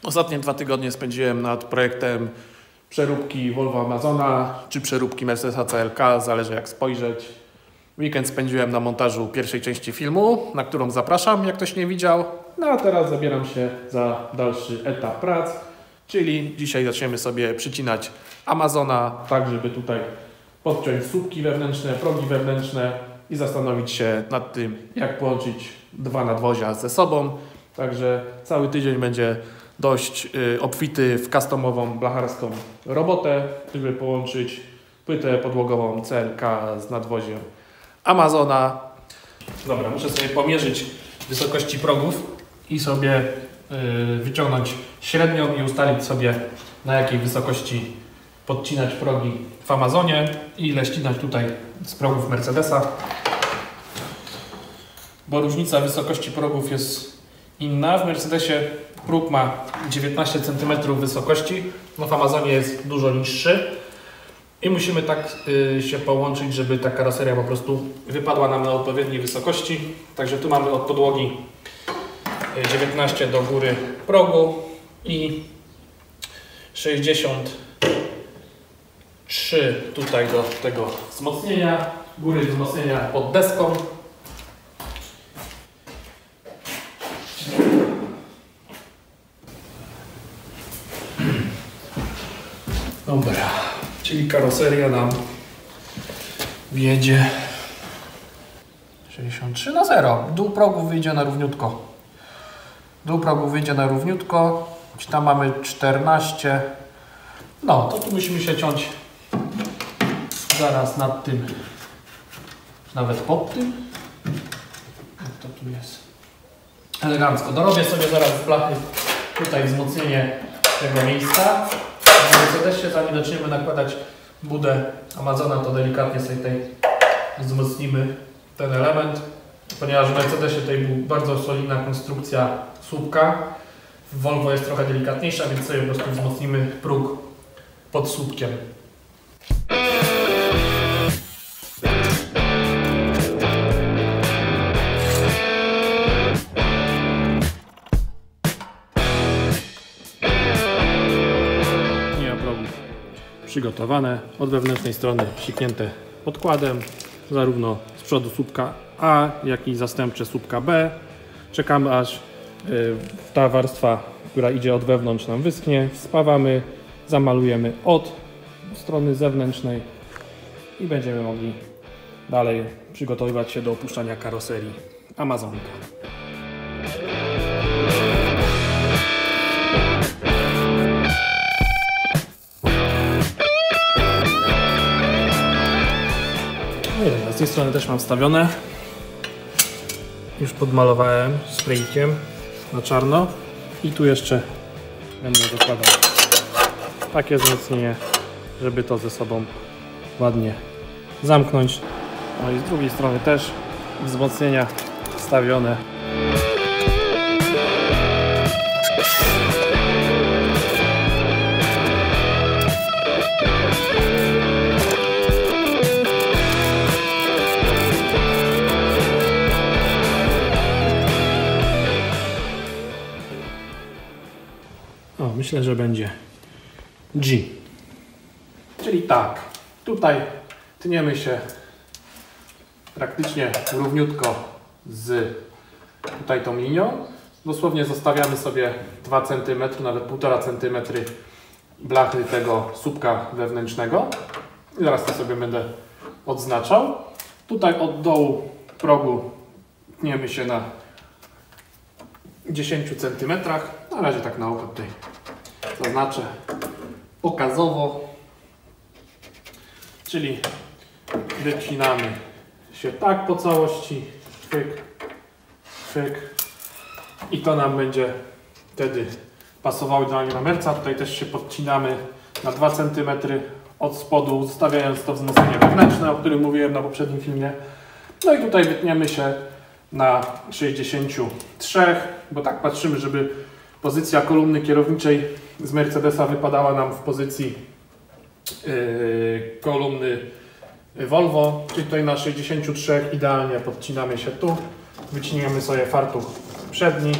Ostatnie 2 tygodnie spędziłem nad projektem przeróbki Volvo Amazona czy przeróbki Mercedesa CLK, zależy jak spojrzeć. Weekend spędziłem na montażu pierwszej części filmu, na którą zapraszam, jak ktoś nie widział. No a teraz zabieram się za dalszy etap prac, czyli dzisiaj zaczniemy sobie przycinać Amazona, tak żeby tutaj podciąć słupki wewnętrzne, progi wewnętrzne i zastanowić się nad tym, jak połączyć dwa nadwozia ze sobą. Także cały tydzień będzie dość obfity w customową blacharską robotę, żeby połączyć płytę podłogową CLK z nadwoziem Amazona. Dobra, muszę sobie pomierzyć wysokości progów i sobie wyciągnąć średnią i ustalić sobie, na jakiej wysokości podcinać progi w Amazonie i ile ścinać tutaj z progów Mercedesa, bo różnica wysokości progów jest inna. W Mercedesie próg ma 19 cm wysokości, no w Amazonie jest dużo niższy i musimy tak się połączyć, żeby ta karoseria po prostu wypadła nam na odpowiedniej wysokości. Także tu mamy od podłogi 19 do góry progu i 63 tutaj do tego wzmocnienia, góry wzmocnienia pod deską. Dobra, czyli karoseria nam wjedzie 63 na 0. Dół progów wyjdzie na równiutko. Dół progów wyjdzie na równiutko. Tam mamy 14. No, to tu musimy się ciąć zaraz nad tym, nawet pod tym. Jak to tu jest? Elegancko. Dorobię sobie zaraz z blachy tutaj wzmocnienie tego miejsca. W Mercedesie, zanim zaczniemy nakładać budę Amazona, to delikatnie sobie tutaj wzmocnimy ten element, ponieważ w Mercedesie tutaj był bardzo solidna konstrukcja słupka. W Volvo jest trochę delikatniejsza, więc sobie po prostu wzmocnimy próg pod słupkiem. Przygotowane, od wewnętrznej strony siknięte podkładem, zarówno z przodu słupka A, jak i zastępcze słupka B. Czekamy aż ta warstwa, która idzie od wewnątrz, nam wyschnie, spawamy, zamalujemy od strony zewnętrznej i będziemy mogli dalej przygotowywać się do opuszczania karoserii Amazonka. Z tej strony też mam wstawione. Już podmalowałem spraykiem na czarno i tu jeszcze będę dokładał takie wzmocnienie, żeby to ze sobą ładnie zamknąć. No i z drugiej strony też wzmocnienia wstawione. Myślę, że będzie G. Czyli tak, tutaj tniemy się praktycznie równiutko z tutaj tą linią. Dosłownie zostawiamy sobie 2 cm, nawet 1,5 cm blachy tego słupka wewnętrznego. I zaraz to sobie będę odznaczał. Tutaj od dołu progu tniemy się na 10 cm. Na razie tak na oko tutaj zaznaczę pokazowo, czyli wycinamy się tak po całości, fyk, fyk i to nam będzie wtedy pasowało idealnie na merca. Tutaj też się podcinamy na 2 cm od spodu, zostawiając to wzmocnienie wewnętrzne, o którym mówiłem na poprzednim filmie. No i tutaj wytniemy się na 63, bo tak patrzymy, żeby pozycja kolumny kierowniczej z Mercedesa wypadała nam w pozycji kolumny Volvo, czyli tutaj na 63 idealnie podcinamy się tu, wycinamy sobie fartuch przedni,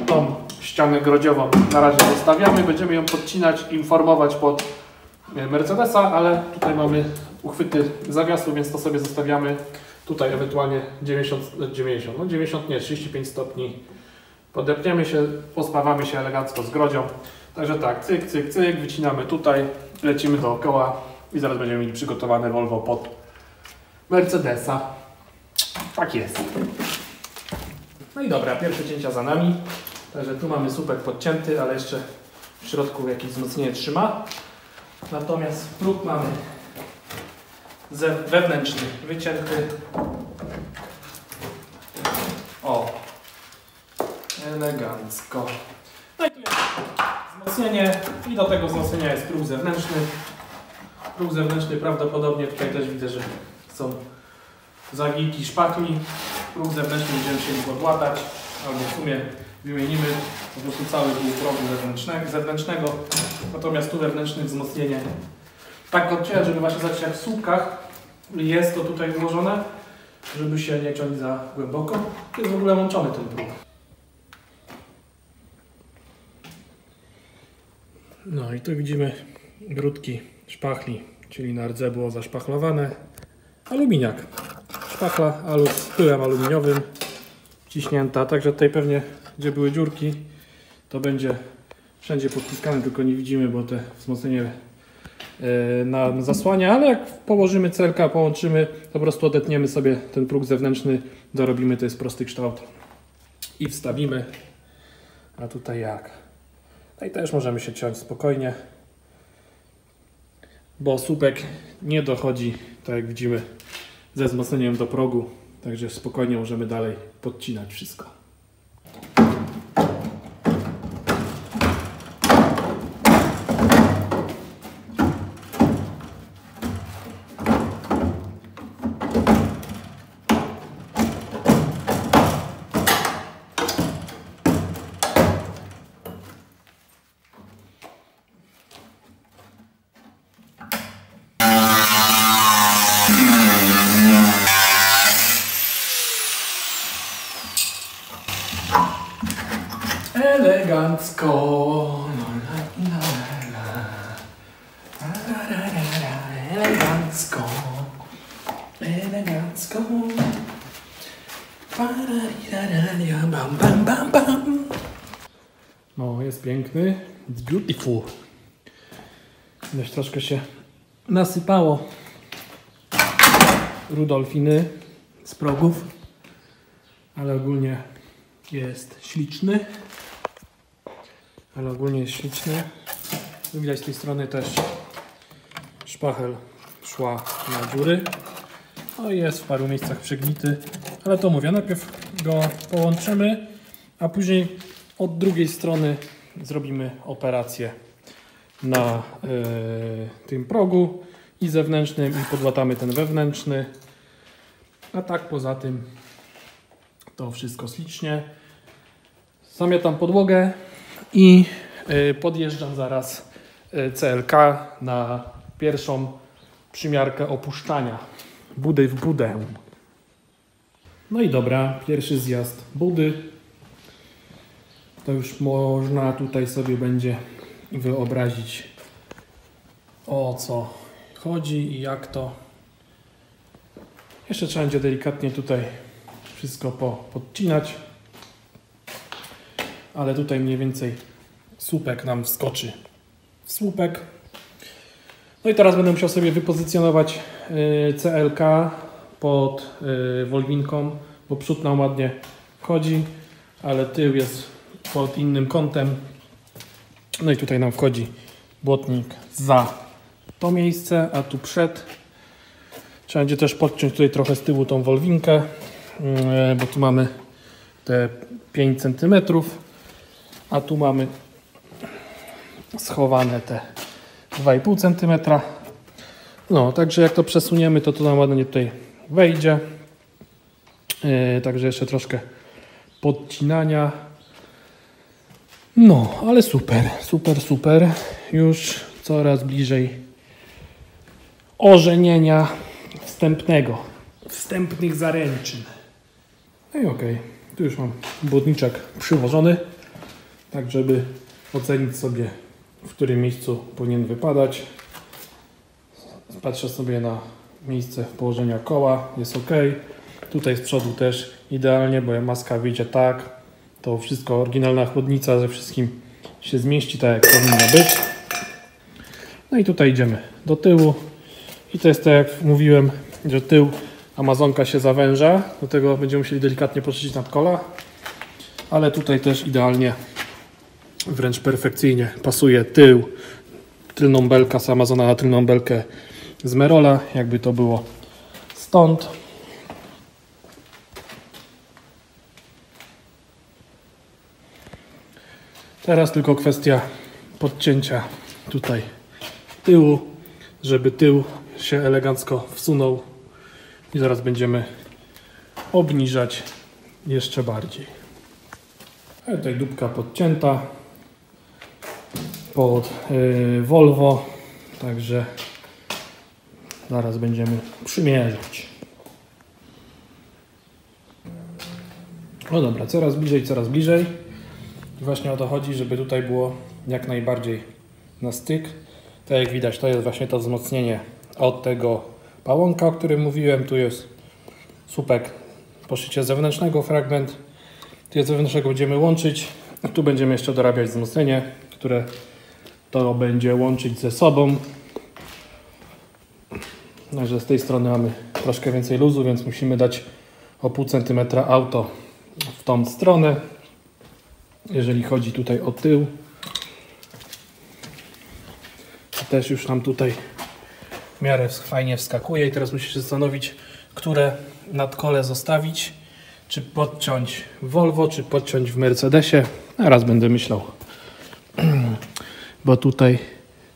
tą ścianę grodziową na razie zostawiamy. Będziemy ją podcinać, informować pod Mercedesa, ale tutaj mamy uchwyty zawiasu, więc to sobie zostawiamy. Tutaj ewentualnie 35 stopni. Podepniemy się, pospawamy się elegancko z grodzią. Także tak, cyk, cyk, cyk, wycinamy tutaj, lecimy dookoła i zaraz będziemy mieli przygotowane Volvo pod Mercedesa. Tak jest. No i dobra, pierwsze cięcia za nami. Także tu mamy słupek podcięty, ale jeszcze w środku jakieś wzmocnienie trzyma. Natomiast próg mamy wewnętrzny wycięty. O, elegancko. No i tu jest wzmocnienie i do tego wzmocnienia jest próg zewnętrzny. Próg zewnętrzny prawdopodobnie tutaj też widzę, że są zagiki szpachli. Próg zewnętrzny będziemy chcieli podłatać, albo w sumie wymienimy po prostu cały dół progu zewnętrznego. Natomiast tu wewnętrzne wzmocnienie tak odciąłem, żeby właśnie zobaczyć jak w słupkach jest to tutaj wyłożone, żeby się nie ciąć za głęboko. Jest w ogóle łączony ten próg. No i tu widzimy grudki szpachli, czyli na rdze było zaszpachlowane. Aluminiak. Szpachla z pyłem aluminiowym wciśnięta, także tutaj pewnie gdzie były dziurki to będzie wszędzie podciskane, tylko nie widzimy, bo te wzmocnienie nam zasłania, ale jak położymy CLK, połączymy, to po prostu odetniemy sobie ten próg zewnętrzny, dorobimy, to jest prosty kształt i wstawimy. A tutaj jak? Tutaj też możemy się ciąć spokojnie, bo słupek nie dochodzi, tak jak widzimy, ze wzmocnieniem do progu, także spokojnie możemy dalej podcinać wszystko. Elegancko. Elegancko. Elegancko. No, jest piękny. It's beautiful. Też troszkę się nasypało rudolfiny z progów, ale ogólnie jest śliczny. Widać z tej strony też szpachel szła na dziury. No i jest w paru miejscach przegnity, ale to mówię, najpierw go połączymy, a później od drugiej strony zrobimy operację na tym progu i zewnętrznym i podłatamy ten wewnętrzny. A tak poza tym to wszystko ślicznie. Zamietam podłogę i podjeżdżam zaraz CLK na pierwszą przymiarkę opuszczania budy w budę. No i dobra, pierwszy zjazd budy. To już można tutaj sobie będzie wyobrazić, o co chodzi i jak to. Jeszcze trzeba będzie delikatnie tutaj wszystko podcinać, ale tutaj mniej więcej słupek nam wskoczy w słupek. No i teraz będę musiał sobie wypozycjonować CLK pod Volvinką, bo przód nam ładnie wchodzi, ale tył jest pod innym kątem. No i tutaj nam wchodzi błotnik za to miejsce, a tu przed. Trzeba będzie też podciąć tutaj trochę z tyłu tą Volvinkę, bo tu mamy te 5 cm, a tu mamy schowane te 2,5 cm. No, także jak to przesuniemy, to nam ładnie tutaj wejdzie. Także jeszcze troszkę podcinania. No, ale super, super, super. Już coraz bliżej ożenienia wstępnych zaręczyn. No i okej, tu już mam błotniczek przyłożony. tak żeby ocenić sobie, w którym miejscu powinien wypadać. Patrzę sobie na miejsce położenia koła, jest ok. Tutaj z przodu też idealnie, bo jak maska wyjdzie tak, to wszystko, oryginalna chłodnica ze wszystkim się zmieści tak jak powinno być. No i tutaj idziemy do tyłu i to jest tak jak mówiłem, że tył Amazonka się zawęża, do tego będziemy musieli delikatnie poczyścić nadkola, ale tutaj też idealnie, wręcz perfekcyjnie pasuje tył, tylną belkę z Amazona na tylną belkę z Merola, jakby to było stąd. Teraz tylko kwestia podcięcia tutaj tyłu, żeby tył się elegancko wsunął i zaraz będziemy obniżać jeszcze bardziej. A tutaj dupka podcięta pod Volvo, także zaraz będziemy przymierzać. No dobra, coraz bliżej, coraz bliżej. I właśnie o to chodzi, żeby tutaj było jak najbardziej na styk. Tak jak widać, to jest właśnie to wzmocnienie od tego pałąka, o którym mówiłem. Tu jest słupek poszycia zewnętrznego, fragment. Tu jest zewnętrznego będziemy łączyć. A tu będziemy jeszcze dorabiać wzmocnienie, które to będzie łączyć ze sobą. Także z tej strony mamy troszkę więcej luzu, więc musimy dać o pół centymetra auto w tą stronę. Jeżeli chodzi tutaj o tył, to też już nam tutaj w miarę fajnie wskakuje i teraz musisz się zastanowić, które nadkole zostawić, czy podciąć w Volvo, czy podciąć w Mercedesie. Teraz będę myślał, bo tutaj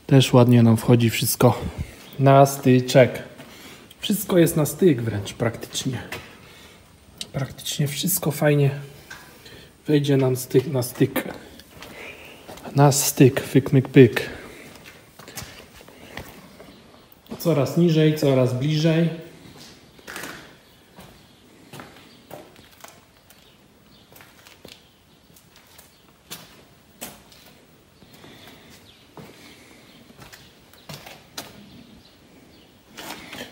też ładnie nam wchodzi wszystko na styczek. Wszystko jest na styk wręcz praktycznie. Praktycznie wszystko fajnie wejdzie nam na styk. Na styk, fyk, myk, pyk. Coraz niżej, coraz bliżej.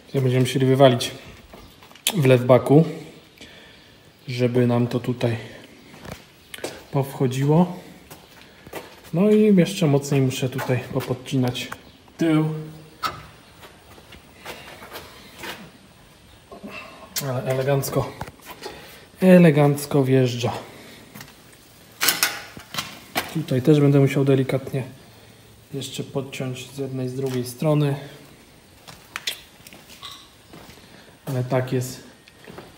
Tutaj będziemy musieli wywalić wlew baku, żeby nam to tutaj powchodziło. No i jeszcze mocniej muszę tutaj popodcinać tył. Ale elegancko wjeżdża. Tutaj też będę musiał delikatnie jeszcze podciąć z jednej, z drugiej strony. Ale tak jest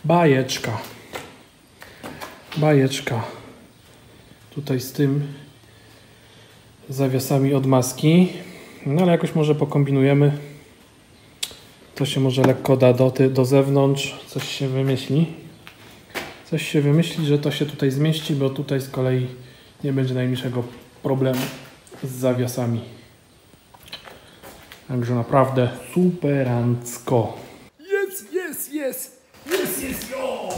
bajeczka. Bajeczka. Tutaj z tym zawiasami od maski. No ale jakoś może pokombinujemy. To się może lekko da do zewnątrz. Coś się wymyśli. Coś się wymyśli, że to się tutaj zmieści, bo tutaj z kolei nie będzie najmniejszego problemu z zawiasami. Także naprawdę superancko. Yes, yo!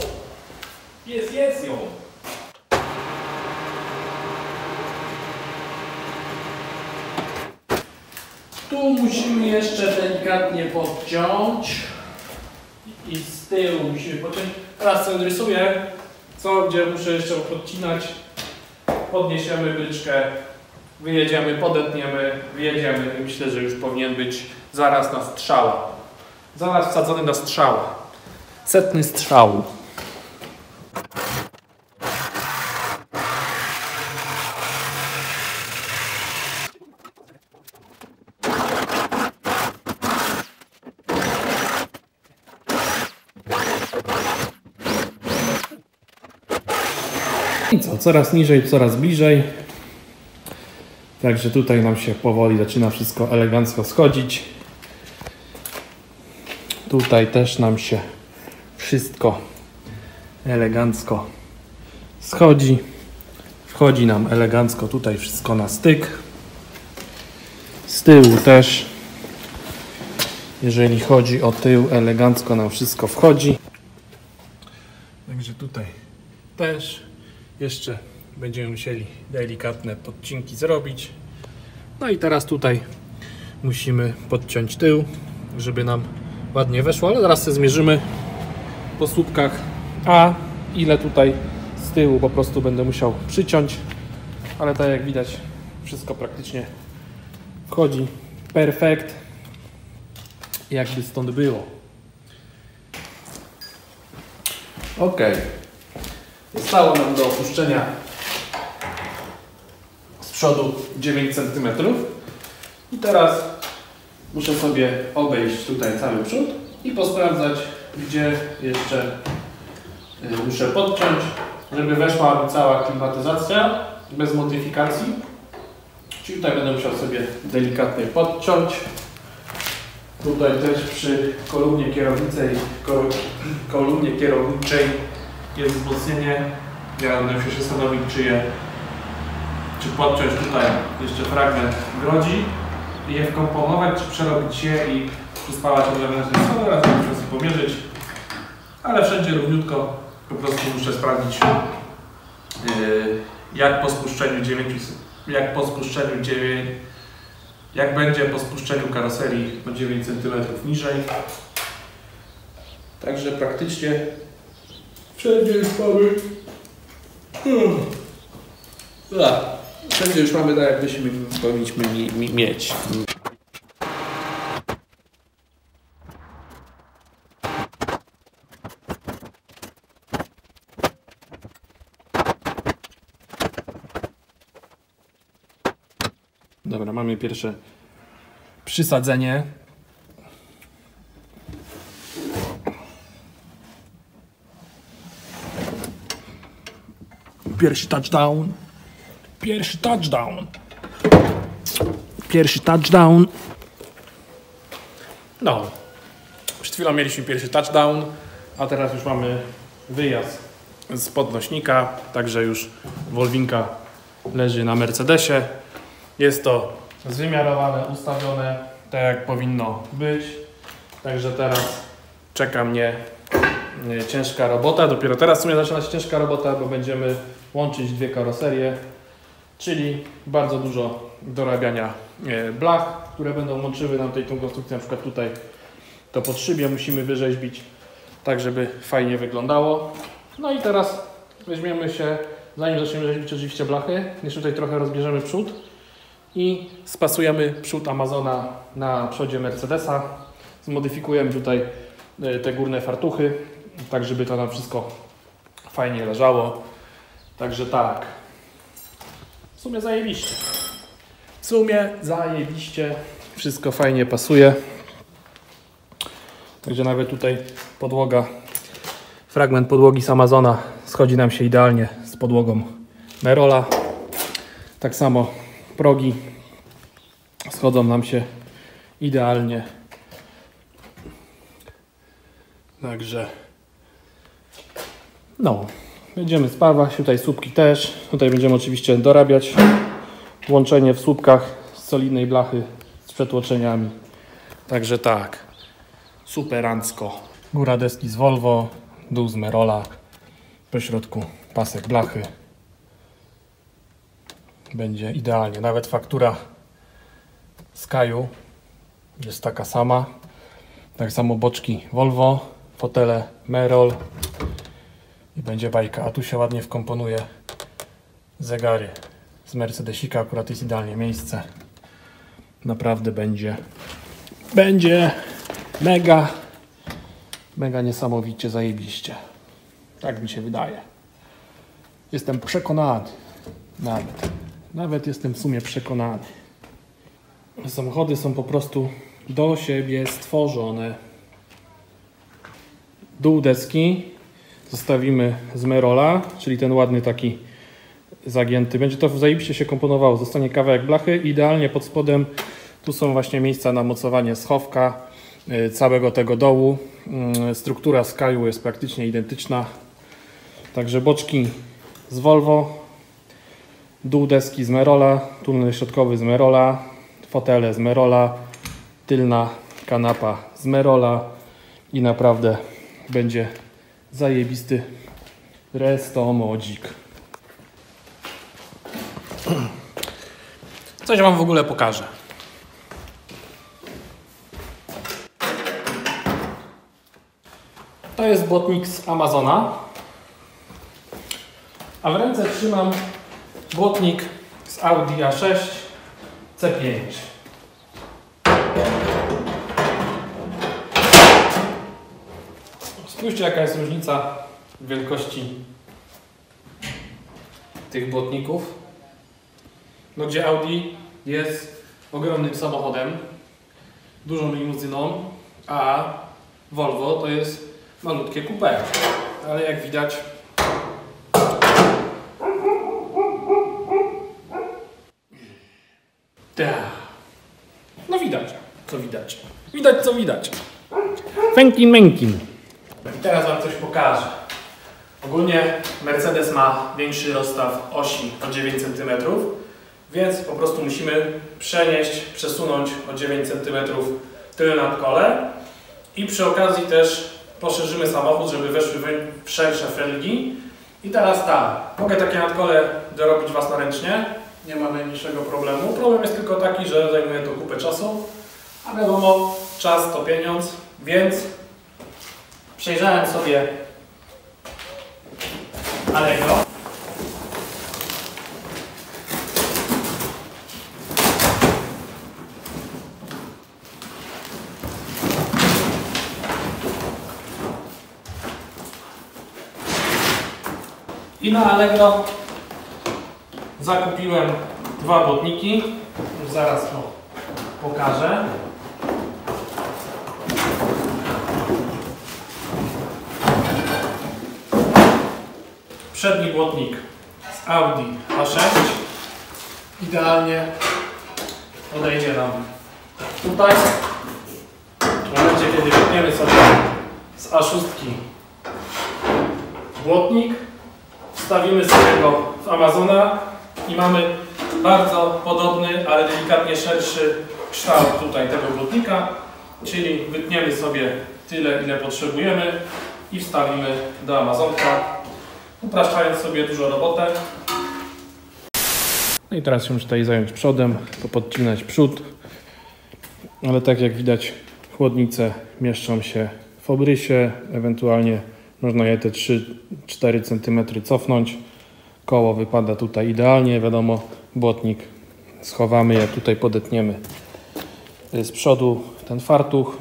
Tu musimy jeszcze delikatnie podciąć i z tyłu musimy podciąć. Teraz sobie rysuję, gdzie muszę jeszcze podcinać. Podniesiemy bryczkę, wyjedziemy, podetniemy, wyjedziemy i myślę, że już powinien być zaraz na strzała. Zaraz wsadzony na strzała. Setny strzał. I co? Coraz niżej, coraz bliżej. Także tutaj nam się powoli zaczyna wszystko elegancko schodzić. Tutaj też nam się wszystko elegancko schodzi. Wchodzi nam elegancko tutaj wszystko na styk. Z tyłu też. Jeżeli chodzi o tył, elegancko nam wszystko wchodzi. Także tutaj też jeszcze będziemy musieli delikatne podcinki zrobić. No i teraz tutaj musimy podciąć tył, żeby nam ładnie weszło, ale zaraz sobie zmierzymy po słupkach, a ile tutaj z tyłu po prostu będę musiał przyciąć, ale tak jak widać wszystko praktycznie wchodzi perfekt, jakby stąd było. Ok, zostało nam do opuszczenia z przodu 9 cm i teraz muszę sobie obejść tutaj cały przód i posprawdzać, gdzie jeszcze muszę podciąć, żeby weszła cała klimatyzacja bez modyfikacji. Czyli tutaj będę musiał sobie delikatnie podciąć. Tutaj też przy kolumnie kierowniczej jest wzmocnienie. Ja będę musiał się zastanowić, czy podciąć tutaj jeszcze fragment grodzi i je wkomponować, czy przerobić je i przyspalać od wewnętrznej strony. Raz muszę sobie pomierzyć, ale wszędzie równiutko. Po prostu muszę sprawdzić, jak będzie po spuszczeniu karoserii o 9 cm niżej. Także praktycznie wszędzie już mamy. Wszędzie już mamy tak, jak powinniśmy mieć. Dobra, mamy pierwsze przysadzenie. Pierwszy touchdown. Pierwszy touchdown. Pierwszy touchdown. No. Przed chwilą mieliśmy pierwszy touchdown, a teraz już mamy wyjazd z podnośnika, także już Wolwinka leży na Mercedesie. Jest to zwymiarowane, ustawione tak jak powinno być. Także teraz czeka mnie ciężka robota. Dopiero teraz w sumie zaczyna się ciężka robota, bo będziemy łączyć dwie karoserie, czyli bardzo dużo dorabiania blach, które będą łączyły nam tą konstrukcję. Na przykład tutaj to pod szybie musimy wyrzeźbić, tak żeby fajnie wyglądało. No i teraz weźmiemy się, zanim zaczniemy rzeźbić oczywiście blachy, jeszcze tutaj trochę rozbierzemy przód i spasujemy przód Amazona na przodzie Mercedesa. Zmodyfikujemy tutaj te górne fartuchy, tak żeby to nam wszystko fajnie leżało. Także tak. W sumie zajebiście. W sumie zajebiście. Wszystko fajnie pasuje. Także nawet tutaj podłoga, fragment podłogi z Amazona schodzi nam się idealnie z podłogą Merola. Tak samo progi schodzą nam się idealnie. Także no, będziemy spawać. Tutaj słupki też. Tutaj będziemy oczywiście dorabiać łączenie w słupkach z solidnej blachy z przetłoczeniami. Także tak, superancko. Góra deski z Volvo, dół z Merola, po środku pasek blachy. Będzie idealnie. Nawet faktura Skyu jest taka sama. Tak samo boczki Volvo, fotele Merol i będzie bajka. A tu się ładnie wkomponuje zegary z Mercedesika. Akurat jest idealnie miejsce. Naprawdę będzie mega niesamowicie zajebiście. Tak mi się wydaje. Jestem przekonany. Nawet jestem w sumie przekonany. Samochody są po prostu do siebie stworzone. Dół deski zostawimy z Merola, czyli ten ładny taki zagięty. Będzie to zajebiście się komponowało. Zostanie kawałek blachy. Idealnie pod spodem tu są właśnie miejsca na mocowanie schowka całego tego dołu. Struktura Skyu jest praktycznie identyczna. Także boczki z Volvo, dół deski z Merola, tunel środkowy z Merola, fotele z Merola, tylna kanapa z Merola i naprawdę będzie zajebisty restomodzik. Coś wam w ogóle pokażę. To jest błotnik z Amazona. A w ręce trzymam błotnik z Audi A6 C5. Spójrzcie, jaka jest różnica wielkości tych błotników. No gdzie Audi jest ogromnym samochodem, dużą limuzyną, a Volvo to jest malutkie coupé. Ale jak widać, no widać, co widać. Widać, co widać. Fękin, mękin. I teraz wam coś pokażę. Ogólnie Mercedes ma większy rozstaw osi o 9 cm, więc po prostu musimy przesunąć o 9 cm tylne nadkole i przy okazji też poszerzymy samochód, żeby weszły w szersze felgi. I teraz tak, mogę takie nadkole dorobić własnoręcznie, nie ma najmniejszego problemu. Problem jest tylko taki, że zajmuje to kupę czasu, a wiadomo, czas to pieniądz, więc przejrzałem sobie Allegro. I na Allegro zakupiłem dwa błotniki. Już zaraz to pokażę. Przedni błotnik z Audi A6 idealnie odejdzie nam tutaj. W momencie, kiedy wytniemy sobie z A6 błotnik, wstawimy sobie go w Amazona i mamy bardzo podobny, ale delikatnie szerszy kształt tutaj tego błotnika, czyli wytniemy sobie tyle, ile potrzebujemy i wstawimy do Amazonka, upraszczając sobie dużo robotę. No i teraz się muszę tutaj zająć przodem, popodcinać przód, ale tak jak widać, chłodnice mieszczą się w obrysie, ewentualnie można je te 3-4 cm cofnąć. Koło wypada tutaj idealnie, wiadomo, błotnik schowamy, jak tutaj podetniemy z przodu ten fartuch,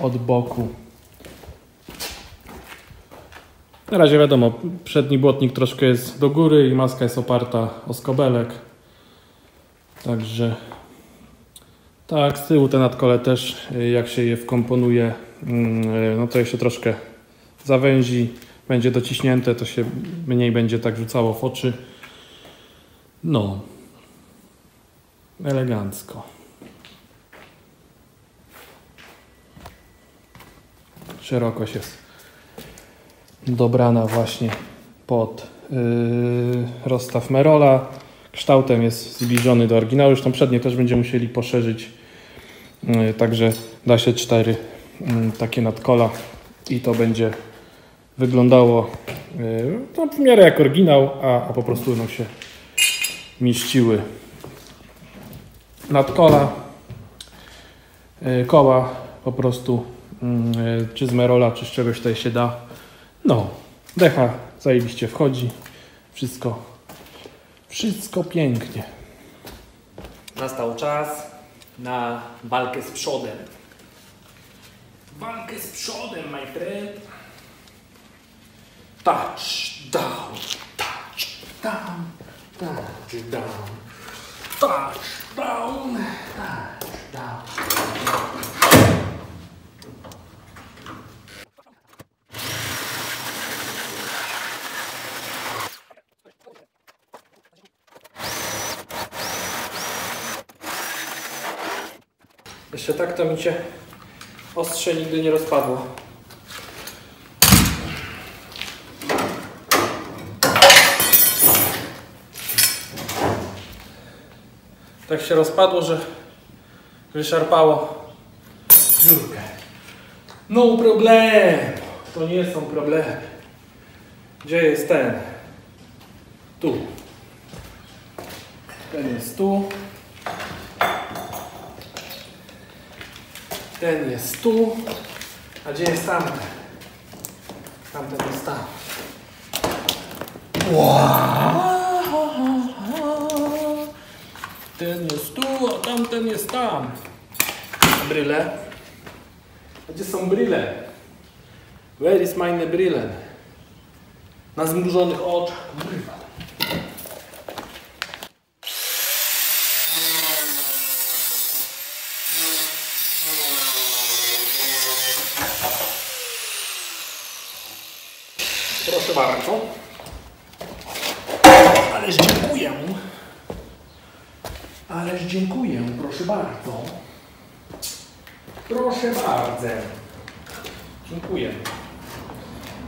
od boku. Na razie wiadomo, przedni błotnik troszkę jest do góry i maska jest oparta o skobelek. Także tak, z tyłu te nadkole też, jak się je wkomponuje, no to jeszcze troszkę zawęzi, będzie dociśnięte, to się mniej będzie tak rzucało w oczy. No, elegancko. Szerokość jest dobrana właśnie pod rozstaw Merola. Kształtem jest zbliżony do oryginału. Zresztą przednie też będziemy musieli poszerzyć. Także da się 4 takie nadkola i to będzie wyglądało no, w miarę jak oryginał, a po prostu będą się mieściły nadkola, koła po prostu, czy z Merola, czy z czegoś tutaj się da. No, decha zajebiście wchodzi, wszystko pięknie. Nastał czas na walkę z przodem. Walkę z przodem, my friend. Touchdown, touchdown, touchdown, touchdown, touchdown. Jeszcze tak to mi się ostrze nigdy nie rozpadło. Tak się rozpadło, że wyszarpało dziurkę. No problem! To nie są problemy. Gdzie jest ten? Tu. Ten jest tu. Ten jest tu. A gdzie jest tamten? Tamten jest tam. Ten jest tu, a tamten jest tam. Bryle. A gdzie są bryle? Where is meine Brillen? Na zmrużonych oczach. Kurwa. Proszę bardzo. Ależ dziękuję. Ależ dziękuję, proszę bardzo. Proszę bardzo. Dziękuję.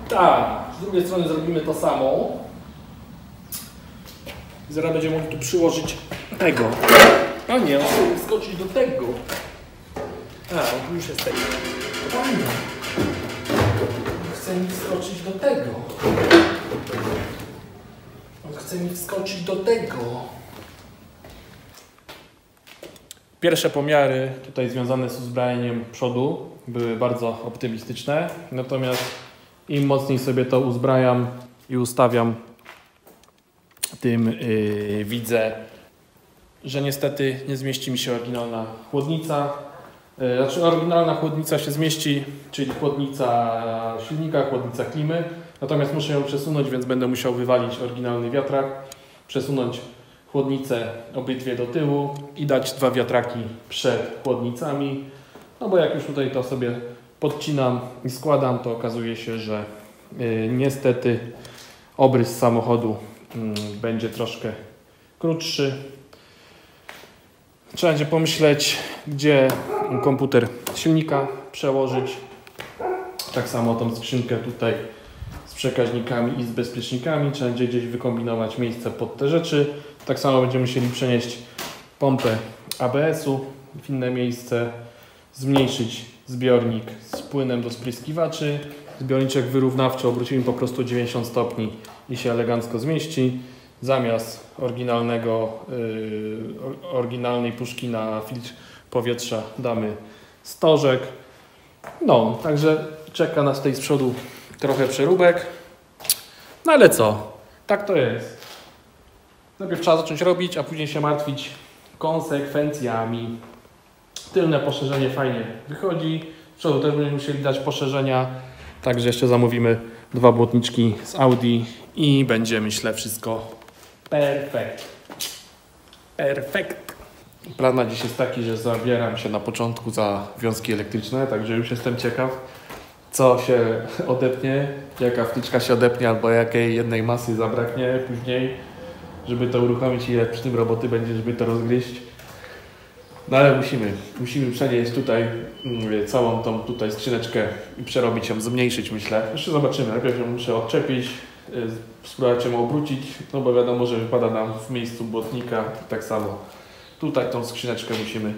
Tak, z drugiej strony zrobimy to samo. I zaraz będziemy mogli tu przyłożyć tego. A nie, on chce wskoczyć do tego. A, on tu już jest tego. Fajnie. Chce mi wskoczyć do tego. On chce mi wskoczyć do tego. Pierwsze pomiary tutaj związane z uzbrojeniem przodu były bardzo optymistyczne. Natomiast im mocniej sobie to uzbrajam i ustawiam, tym widzę, że niestety nie zmieści mi się oryginalna chłodnica. Znaczy oryginalna chłodnica się zmieści, czyli chłodnica silnika, chłodnica klimy. Natomiast muszę ją przesunąć, więc będę musiał wywalić oryginalny wiatrak, przesunąć chłodnicę obydwie do tyłu i dać dwa wiatraki przed chłodnicami. No bo jak już tutaj to sobie podcinam i składam, to okazuje się, że niestety obrys samochodu będzie troszkę krótszy. Trzeba będzie pomyśleć, gdzie komputer silnika przełożyć. Tak samo tą skrzynkę tutaj z przekaźnikami i z bezpiecznikami. Trzeba będzie gdzieś wykombinować miejsce pod te rzeczy. Tak samo będziemy musieli przenieść pompę ABS-u w inne miejsce, zmniejszyć zbiornik z płynem do spryskiwaczy. Zbiorniczek wyrównawczy obrócimy po prostu 90 stopni i się elegancko zmieści. Zamiast oryginalnej puszki na filtr powietrza damy stożek. No, także czeka nas tutaj z przodu trochę przeróbek. No ale co? Tak to jest. Najpierw trzeba zacząć robić, a później się martwić konsekwencjami. Tylne poszerzenie fajnie wychodzi. Z przodu też będziemy musieli dać poszerzenia. Także jeszcze zamówimy dwa błotniczki z Audi i będzie, myślę, wszystko perfekt. Perfekt. Plan na dziś jest taki, że zabieram się na początku za wiązki elektryczne, także już jestem ciekaw, co się odepnie, jaka wtyczka się odepnie, albo jakiej jednej masy zabraknie później, żeby to uruchomić, ile przy tym roboty będzie, żeby to rozgryźć. No ale musimy przenieść tutaj całą tą tutaj skrzyneczkę i przerobić ją, zmniejszyć, myślę. Jeszcze zobaczymy, najpierw ją muszę odczepić, spróbować ją obrócić, no bo wiadomo, że wypada nam w miejscu błotnika, tak samo tutaj tą skrzyneczkę musimy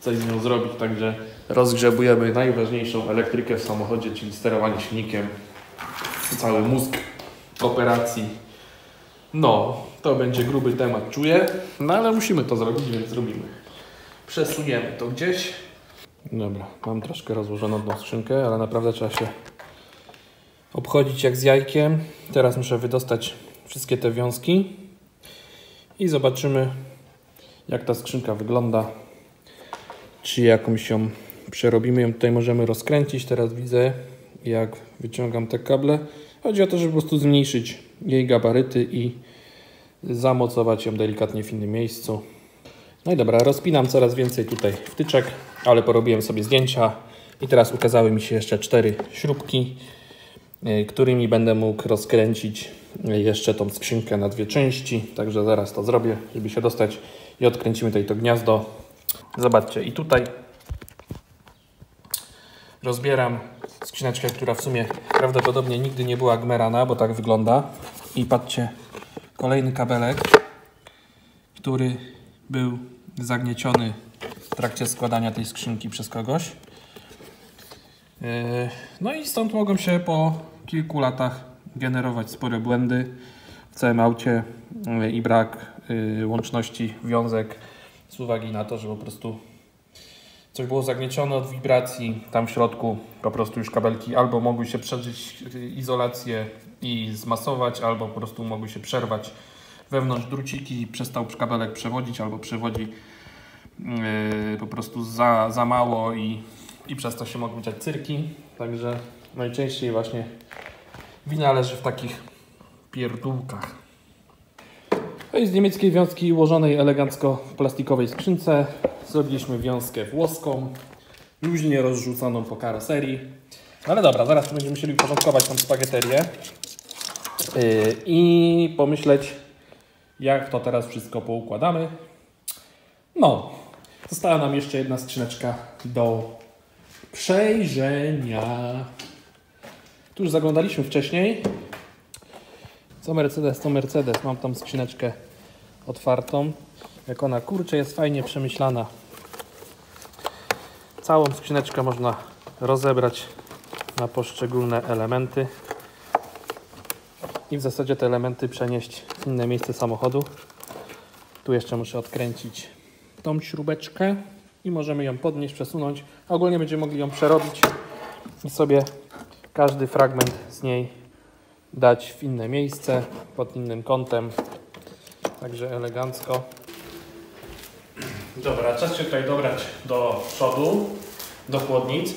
coś z nią zrobić, także rozgrzebujemy najważniejszą elektrykę w samochodzie, czyli sterowanie silnikiem, cały mózg operacji. No, to będzie gruby temat, czuję, no ale musimy to zrobić, więc zrobimy. Przesuniemy to gdzieś. Dobra, mam troszkę rozłożoną tą skrzynkę, ale naprawdę trzeba się obchodzić jak z jajkiem. Teraz muszę wydostać wszystkie te wiązki i zobaczymy, jak ta skrzynka wygląda. Czy jakąś ją przerobimy. Ją tutaj możemy rozkręcić. Teraz widzę, jak wyciągam te kable. Chodzi o to, żeby po prostu zmniejszyć jej gabaryty i zamocować ją delikatnie w innym miejscu. No i dobra, rozpinam coraz więcej tutaj wtyczek, ale porobiłem sobie zdjęcia i teraz ukazały mi się jeszcze 4 śrubki, którymi będę mógł rozkręcić jeszcze tą skrzynkę na 2 części. Także zaraz to zrobię, żeby się dostać i odkręcimy tutaj to gniazdo. Zobaczcie, i tutaj rozbieram skrzyneczkę, która w sumie prawdopodobnie nigdy nie była gmerana, bo tak wygląda. I patrzcie, kolejny kabelek, który był zagnieciony w trakcie składania tej skrzynki przez kogoś. No i stąd mogą się po kilku latach generować spore błędy w całym aucie. i brak łączności wiązek z uwagi na to, że po prostu coś było zagniecione od wibracji. Tam w środku po prostu już kabelki albo mogły się przeżyć izolację i zmasować, albo po prostu mogły się przerwać wewnątrz druciki i przestał kabelek przewodzić, albo przewodzi po prostu za mało i przez to się mogą dziać cyrki. Także najczęściej właśnie wina leży w takich pierdółkach. To jest z niemieckiej wiązki ułożonej elegancko w plastikowej skrzynce. Zrobiliśmy wiązkę włoską, luźnie rozrzuconą po karoserii. No ale dobra, zaraz będziemy musieli uporządkować tą spagieterię i pomyśleć, jak to teraz wszystko poukładamy. No, została nam jeszcze jedna skrzyneczka do przejrzenia. Tu już zaglądaliśmy wcześniej. Co Mercedes, to Mercedes. Mam tam skrzyneczkę otwartą. Jak ona, kurczę, jest fajnie przemyślana. Całą skrzyneczkę można rozebrać na poszczególne elementy i w zasadzie te elementy przenieść w inne miejsce samochodu. Tu jeszcze muszę odkręcić tą śrubeczkę i możemy ją podnieść, przesunąć. A ogólnie będziemy mogli ją przerobić i sobie każdy fragment z niej dać w inne miejsce, pod innym kątem. Także elegancko. Dobra, czas się tutaj dobrać do przodu, do chłodnic.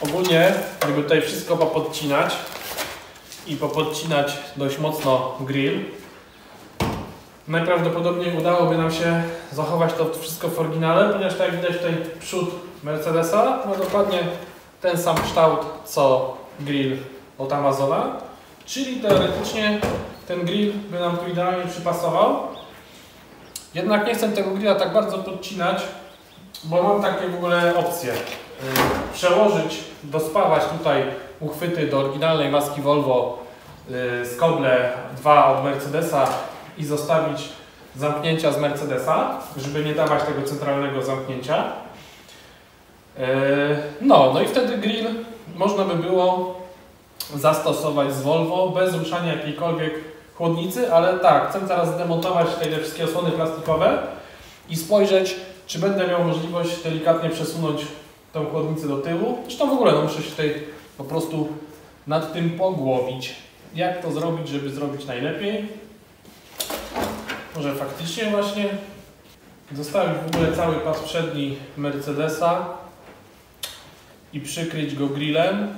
Ogólnie, jakby tutaj wszystko popodcinać i popodcinać dość mocno grill, najprawdopodobniej udałoby nam się zachować to wszystko w oryginale, ponieważ tak jak widać tutaj przód Mercedesa ma dokładnie ten sam kształt co grill od Amazona, czyli teoretycznie ten grill by nam tu idealnie przypasował. Jednak nie chcę tego grilla tak bardzo podcinać, bo mam takie w ogóle opcje. Przełożyć, dospawać tutaj uchwyty do oryginalnej maski Volvo z Koble 2 od Mercedesa i zostawić zamknięcia z Mercedesa, żeby nie dawać tego centralnego zamknięcia. No i wtedy grill można by było zastosować z Volvo bez ruszania jakiejkolwiek chłodnicy, ale tak, chcę zaraz zdemontować te wszystkie osłony plastikowe i spojrzeć, czy będę miał możliwość delikatnie przesunąć tą chłodnicę do tyłu, czy to w ogóle muszę się tutaj po prostu nad tym pogłowić. Jak to zrobić, żeby zrobić najlepiej? Może faktycznie właśnie zostawić w ogóle cały pas przedni Mercedesa i przykryć go grillem,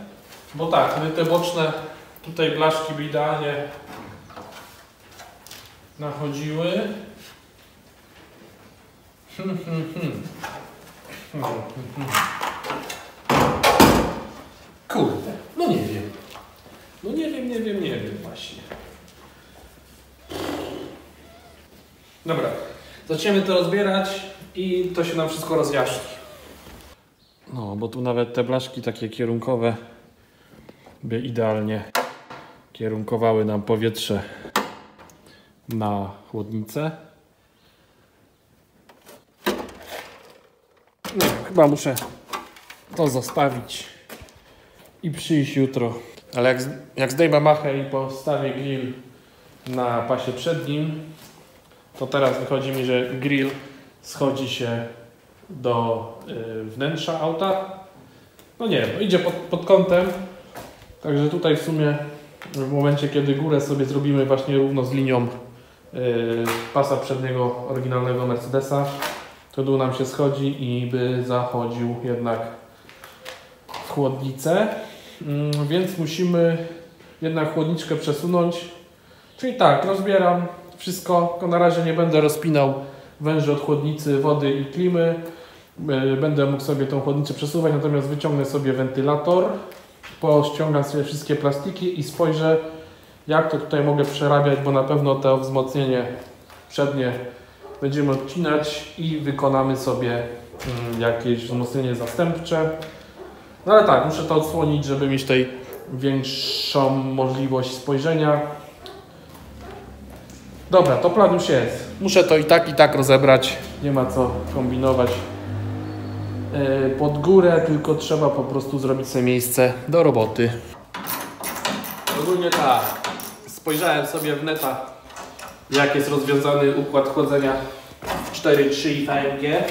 bo tak, wtedy te boczne tutaj blaszki by idealnie nachodziły. Kurde, no nie wiem. No nie wiem właśnie. Dobra, zaczniemy to rozbierać i to się nam wszystko rozjaśni. No, bo tu nawet te blaszki takie kierunkowe by idealnie kierunkowały nam powietrze na chłodnicę. Nie, chyba muszę to zostawić i przyjść jutro. Ale jak zdejmę machę i postawię grill na pasie przednim, to teraz wychodzi mi, że grill schodzi się do wnętrza auta. No nie, no idzie pod kątem. Także tutaj w sumie w momencie, kiedy górę sobie zrobimy właśnie równo z linią pasa przedniego oryginalnego Mercedesa, to dół nam się schodzi i by zachodził jednak w chłodnicę. Więc musimy jednak chłodniczkę przesunąć. Czyli tak, rozbieram wszystko, tylko na razie nie będę rozpinał węży od chłodnicy, wody i klimy. Będę mógł sobie tą chłodnicę przesuwać, natomiast wyciągnę sobie wentylator, pościągam sobie wszystkie plastiki i spojrzę, jak to tutaj mogę przerabiać, bo na pewno to wzmocnienie przednie będziemy odcinać i wykonamy sobie jakieś wzmocnienie zastępcze. No ale tak, muszę to odsłonić, żeby mieć tutaj większą możliwość spojrzenia. Dobra, to plan już jest. Muszę to i tak rozebrać. Nie ma co kombinować pod górę, tylko trzeba po prostu zrobić sobie miejsce do roboty. Ogólnie tak, spojrzałem sobie w neta, jak jest rozwiązany układ chłodzenia w 4.3 i AMG,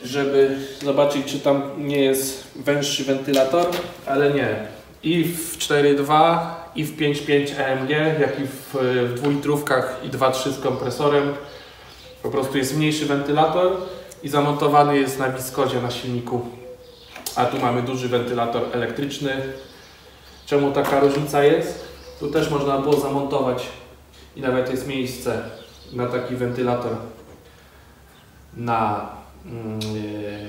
żeby zobaczyć, czy tam nie jest węższy wentylator, ale nie. I w 4.2 i w 5.5 AMG, jak i w dwulitrówkach i 2.3 z kompresorem po prostu jest mniejszy wentylator i zamontowany jest na wiskozie na silniku. A tu mamy duży wentylator elektryczny. Czemu taka różnica jest? Tu też można było zamontować i nawet jest miejsce na taki wentylator na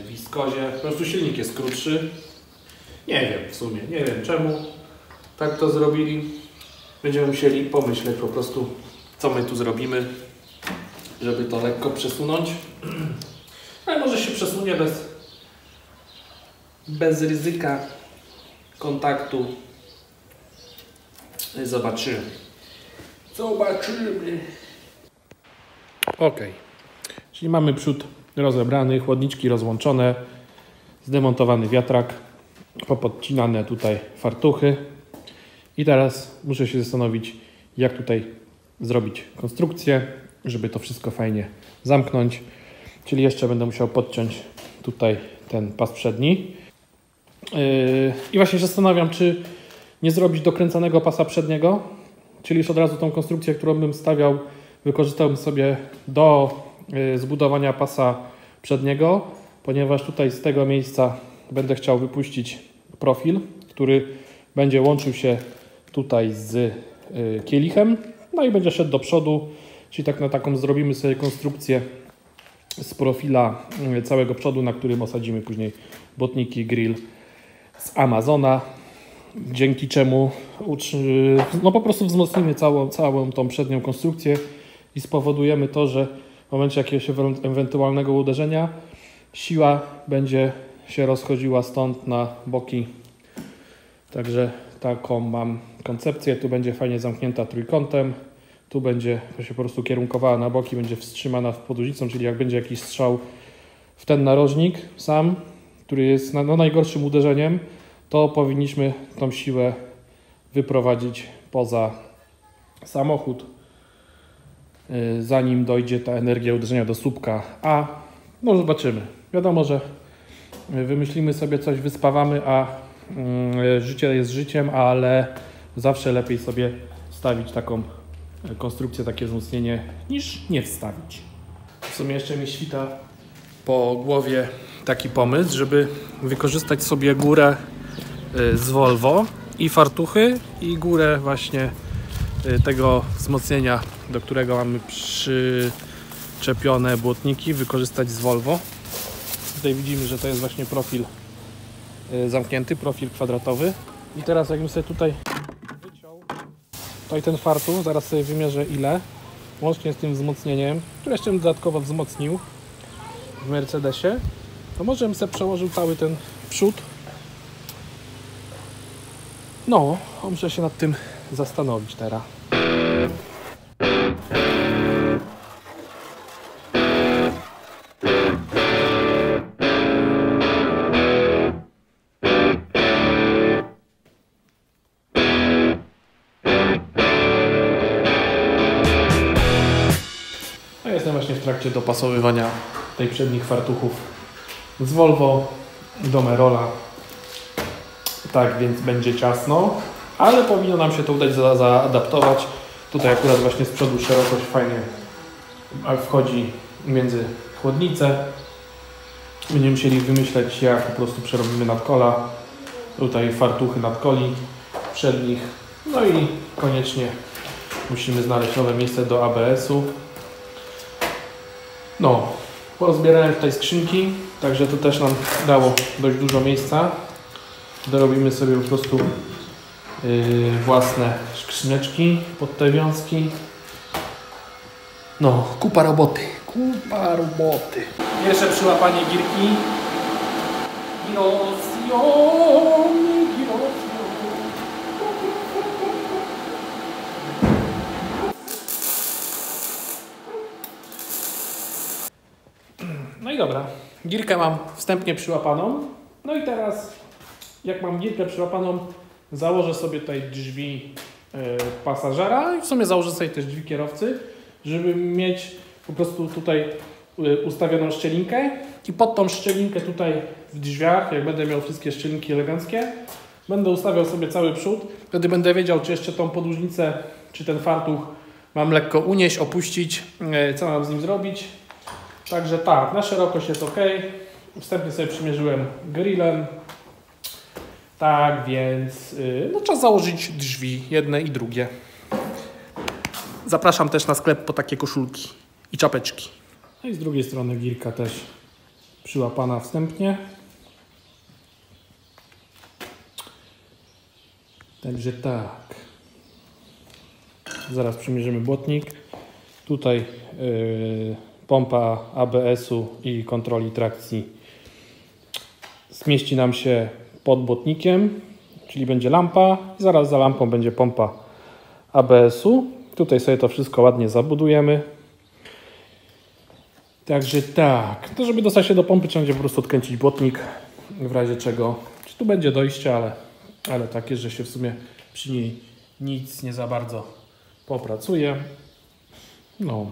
wiskozie. Po prostu silnik jest krótszy. Nie wiem w sumie, nie wiem czemu tak to zrobili. Będziemy musieli pomyśleć po prostu, co my tu zrobimy, żeby to lekko przesunąć. Ale może się przesunie bez ryzyka kontaktu. Zobaczymy. Ok. Czyli mamy przód rozebrany, chłodniczki rozłączone, zdemontowany wiatrak, popodcinane tutaj fartuchy. I teraz muszę się zastanowić, jak tutaj zrobić konstrukcję, żeby to wszystko fajnie zamknąć. Czyli jeszcze będę musiał podciąć tutaj ten pas przedni. I właśnie się zastanawiam, czy nie zrobić dokręcanego pasa przedniego, czyli już od razu tą konstrukcję, którą bym stawiał, wykorzystałbym sobie do zbudowania pasa przedniego, ponieważ tutaj z tego miejsca będę chciał wypuścić profil, który będzie łączył się tutaj z kielichem, no i będzie szedł do przodu, czyli tak na taką zrobimy sobie konstrukcję z profila całego przodu, na którym osadzimy później botniki, grill z Amazona, dzięki czemu no po prostu wzmocnimy całą tą przednią konstrukcję i spowodujemy to, że w momencie jakiegoś ewentualnego uderzenia siła będzie się rozchodziła stąd na boki. Także taką mam koncepcję. Tu będzie fajnie zamknięta trójkątem. Tu będzie się po prostu kierunkowała na boki, będzie wstrzymana w podłużnicą, czyli jak będzie jakiś strzał w ten narożnik sam, który jest najgorszym uderzeniem, to powinniśmy tą siłę wyprowadzić poza samochód, zanim dojdzie ta energia uderzenia do słupka A. No zobaczymy. Wiadomo, że wymyślimy sobie coś, wyspawamy, a życie jest życiem, ale zawsze lepiej sobie stawić taką konstrukcję, takie wzmocnienie, niż nie wstawić. W sumie jeszcze mi świta po głowie taki pomysł, żeby wykorzystać sobie górę z Volvo i fartuchy i górę właśnie tego wzmocnienia, do którego mamy przyczepione błotniki, wykorzystać z Volvo. Tutaj widzimy, że to jest właśnie profil zamknięty, profil kwadratowy. I teraz jakbym sobie tutaj wyciął ten fartuch, zaraz sobie wymierzę ile, łącznie z tym wzmocnieniem, które jeszcze bym dodatkowo wzmocnił w Mercedesie, to może bym sobie przełożył cały ten przód. No, muszę się nad tym zastanowić teraz. No, jestem właśnie w trakcie dopasowywania tej przednich fartuchów z Volvo do Merola. Tak więc będzie ciasno, ale powinno nam się to udać zaadaptować. Tutaj akurat właśnie z przodu szerokość fajnie wchodzi między chłodnice. Będziemy musieli wymyśleć, jak po prostu przerobimy nadkola. Tutaj fartuchy nadkoli przednich. No i koniecznie musimy znaleźć nowe miejsce do ABS-u. No, porozbierałem tutaj skrzynki, także to też nam dało dość dużo miejsca. Dorobimy sobie po prostu własne skrzyneczki pod te wiązki. No, kupa roboty. Pierwsze przyłapanie girki. No i dobra, girkę mam wstępnie przyłapaną. No i teraz, jak mam girkę przyłapaną, założę sobie tutaj drzwi pasażera i w sumie założę sobie też drzwi kierowcy, żeby mieć po prostu tutaj ustawioną szczelinkę i pod tą szczelinkę tutaj w drzwiach, jak będę miał wszystkie szczelinki eleganckie, będę ustawiał sobie cały przód, wtedy będę wiedział, czy jeszcze tą podłużnicę, czy ten fartuch mam lekko unieść, opuścić, co mam z nim zrobić. Także tak, na szerokość jest ok. Wstępnie sobie przymierzyłem grillem. Tak więc no, czas założyć drzwi, jedne i drugie. Zapraszam też na sklep po takie koszulki i czapeczki. No i z drugiej strony girka też przyłapana wstępnie. Także tak. Zaraz przymierzymy błotnik. Tutaj pompa ABS-u i kontroli trakcji zmieści nam się pod błotnikiem, czyli będzie lampa. Zaraz za lampą będzie pompa ABS-u. Tutaj sobie to wszystko ładnie zabudujemy. Także tak, to żeby dostać się do pompy, trzeba będzie po prostu odkręcić błotnik, w razie czego. Czy tu będzie dojście, ale takie, że się w sumie przy niej nic nie za bardzo popracuje. No.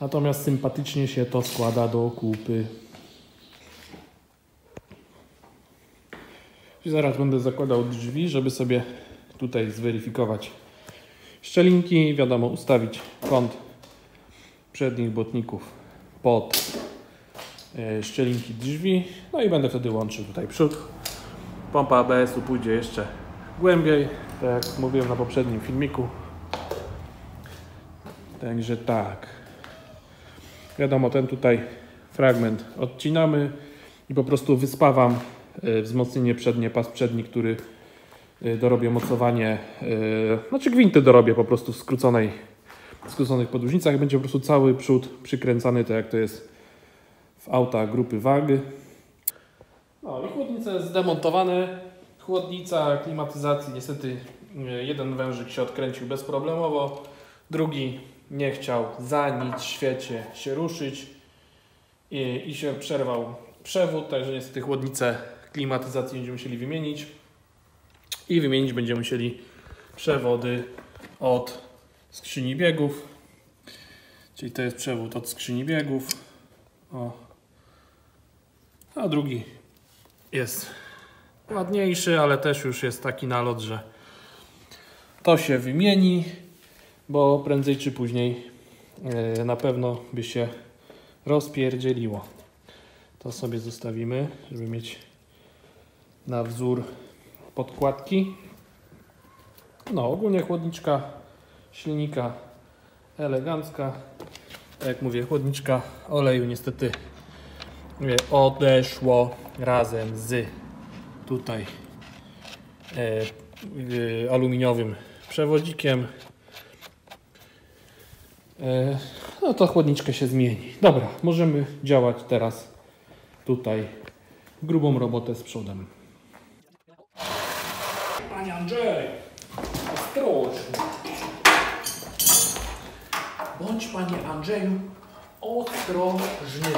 Natomiast sympatycznie się to składa do kupy. I zaraz będę zakładał drzwi, żeby sobie tutaj zweryfikować szczelinki. Wiadomo, ustawić kąt przednich błotników pod szczelinki drzwi. No i będę wtedy łączył tutaj przód. Pompa ABS-u pójdzie jeszcze głębiej, tak jak mówiłem na poprzednim filmiku. Także tak. Wiadomo, ten tutaj fragment odcinamy i po prostu wyspawam wzmocnienie przednie, pas przedni, który dorobię mocowanie, znaczy gwinty dorobię po prostu w skróconych podłużnicach. Będzie po prostu cały przód przykręcany, tak jak to jest w autach grupy WAG. No i chłodnica zdemontowane. Chłodnica klimatyzacji, niestety jeden wężyk się odkręcił bezproblemowo, drugi nie chciał za nic w świecie się ruszyć i się przerwał przewód, także niestety chłodnicę klimatyzacji będziemy musieli wymienić i wymienić będziemy musieli przewody od skrzyni biegów, czyli to jest przewód od skrzyni biegów, o. A drugi jest ładniejszy, ale też już jest taki nalot, że to się wymieni, bo prędzej czy później na pewno by się rozpierdzieliło. To sobie zostawimy, żeby mieć na wzór podkładki. No, ogólnie chłodniczka silnika elegancka. Tak jak mówię, chłodniczka oleju niestety odeszło razem z tutaj aluminiowym przewodzikiem. No to chłodniczkę się zmieni. Dobra, możemy działać teraz tutaj grubą robotę z przodem. Panie Andrzej, ostrożnie. Bądź, panie Andrzeju, ostrożny.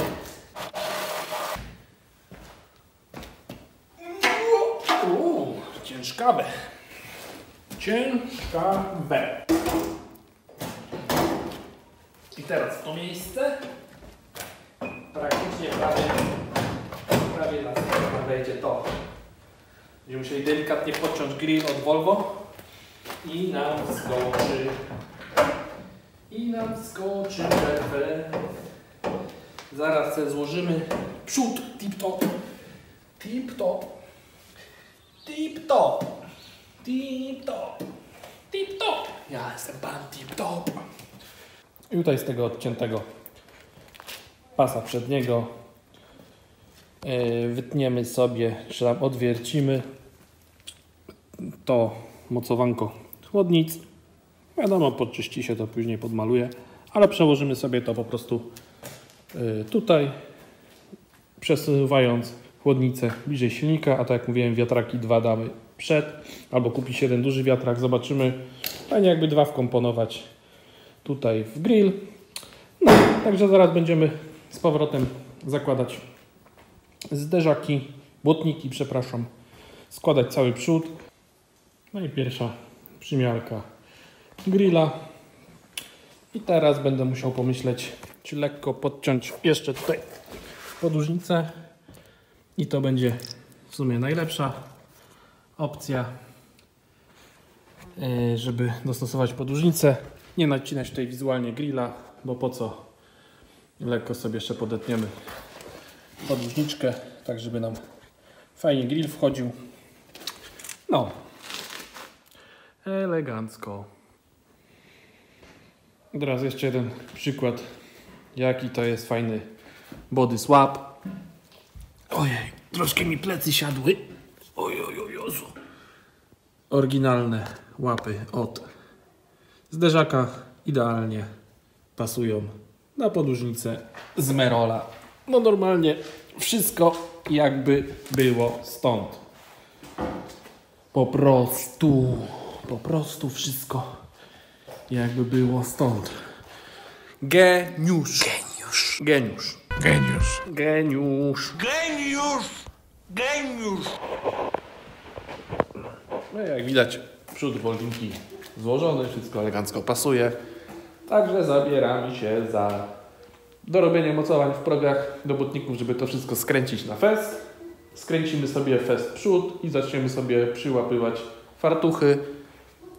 Ciężkawe. Ciężkawe. I teraz w to miejsce praktycznie prawie na stronę wejdzie to. Będziemy musieli delikatnie podciąć grill od Volvo i nam skoczy. Perfekt. Zaraz sobie złożymy przód tip-top. Tip-top. Tip-top. Tip-top. Tip-top. Ja jestem pan tip-top. I tutaj z tego odciętego pasa przedniego wytniemy sobie, czy tam odwiercimy to mocowanko chłodnic. Wiadomo, podczyści się to, później podmaluje, ale przełożymy sobie to po prostu tutaj, przesuwając chłodnicę bliżej silnika, a tak jak mówiłem, wiatraki dwa damy przed, albo kupi się jeden duży wiatrak, zobaczymy. Fajnie jakby dwa wkomponować tutaj w grill. No, także zaraz będziemy z powrotem zakładać zderzaki, błotniki, przepraszam, składać cały przód. No i pierwsza przymiarka grilla. I teraz będę musiał pomyśleć, czy lekko podciąć jeszcze tutaj podłużnicę. I to będzie w sumie najlepsza opcja, żeby dostosować podłużnicę. Nie nacinać tutaj wizualnie grilla, bo po co? Lekko sobie jeszcze podetniemy podłużniczkę, tak żeby nam fajnie grill wchodził. No, elegancko. Teraz jeszcze jeden przykład, jaki to jest fajny body swap. Ojej, troszkę mi plecy siadły. Ojojojozu. Oryginalne łapy od zderzaka idealnie pasują na podłużnicę z Merola. No normalnie wszystko jakby było stąd. Po prostu wszystko jakby było stąd. Geniusz. Geniusz. Geniusz. Geniusz. Geniusz. Geniusz. Geniusz. No jak widać, przód Wolvinki złożony, wszystko elegancko pasuje. Także zabieramy się za dorobienie mocowań w progach do butników, żeby to wszystko skręcić na fest. Skręcimy sobie fest przód i zaczniemy sobie przyłapywać fartuchy